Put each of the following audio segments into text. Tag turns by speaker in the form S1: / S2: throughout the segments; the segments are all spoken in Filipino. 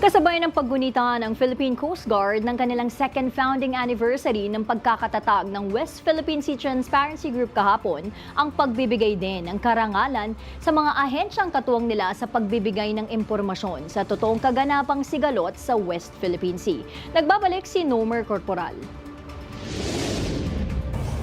S1: Kasabay ng paggunita ng Philippine Coast Guard ng kanilang second founding anniversary ng pagkakatatag ng West Philippine Sea Transparency Group kahapon, ang pagbibigay din ng karangalan sa mga ahensyang katuwang nila sa pagbibigay ng impormasyon sa totoong kaganapang sigalot sa West Philippine Sea. Nagbabalik si Nomer Corporal.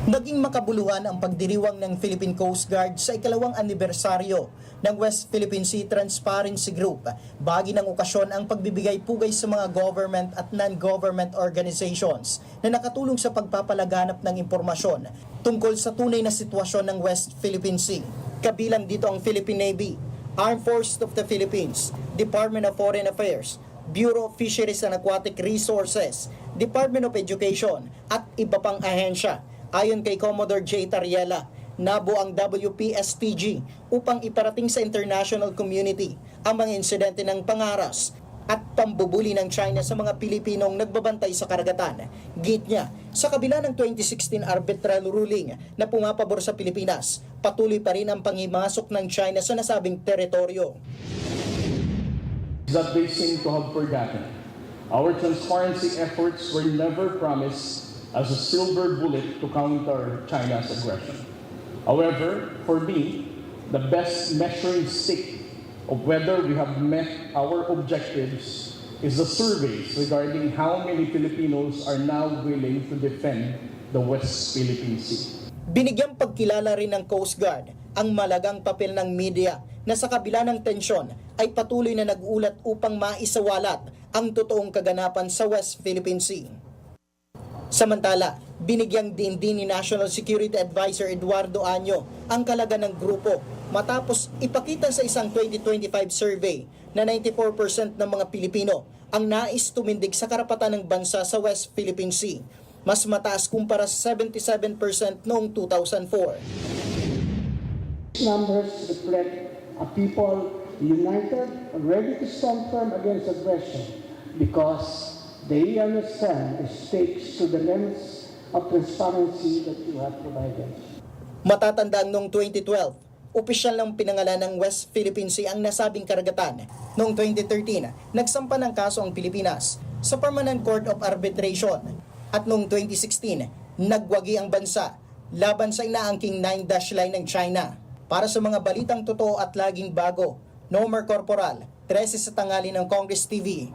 S2: Naging makabuluhan ang pagdiriwang ng Philippine Coast Guard sa ikalawang anibersaryo ng West Philippine Sea Transparency Group. Bahagi ng okasyon ang pagbibigay pugay sa mga government at non-government organizations na nakatulong sa pagpapalaganap ng impormasyon tungkol sa tunay na sitwasyon ng West Philippine Sea. Kabilang dito ang Philippine Navy, Armed Forces of the Philippines, Department of Foreign Affairs, Bureau of Fisheries and Aquatic Resources, Department of Education at iba pang ahensya. Ayon kay Commodore J. Tariela, nabuo ang WPSTG upang iparating sa international community ang mga insidente ng pangaras at pambubuli ng China sa mga Pilipinong nagbabantay sa karagatan. Git niya, sa kabila ng 2016 arbitral ruling na pumapabor sa Pilipinas, patuloy pa rin ang pangimasok ng China sa nasabing teritoryo.
S3: That they seem to have forgotten. Our transparency efforts were never promised as a silver bullet to counter China's aggression. However, for me, the best measuring stick of whether we have met our objectives is the surveys regarding how many Filipinos are now willing to defend the West Philippine Sea.
S2: Binigyang pagkilala rin ng Coast Guard ang malagang papel ng media na sa kabila ng tensyon ay patuloy na nag-ulat upang maisawalat ang totoong kaganapan sa West Philippine Sea. Samantala, binigyang din ni National Security Advisor Eduardo Año ang kalaga ng grupo matapos ipakita sa isang 2025 survey na 94% ng mga Pilipino ang nais tumindig sa karapatan ng bansa sa West Philippine Sea. Mas mataas kumpara sa 77% noong 2004.
S4: Numbers reflect a people united and ready to stand firm against aggression because they understand the stakes to the limits of transparency that you have provided.
S2: Matatandaan noong 2012, opisyal ng pinangalan ng West Philippine Sea ang nasabing karagatan. Noong 2013, nagsampa ng kaso ang Pilipinas sa Permanent Court of Arbitration. At noong 2016, nagwagi ang bansa laban sa inaangking 9-dash line ng China. Para sa mga balitang totoo at laging bago, Nomer Corporal, 13 sa tanghali ng Congress TV.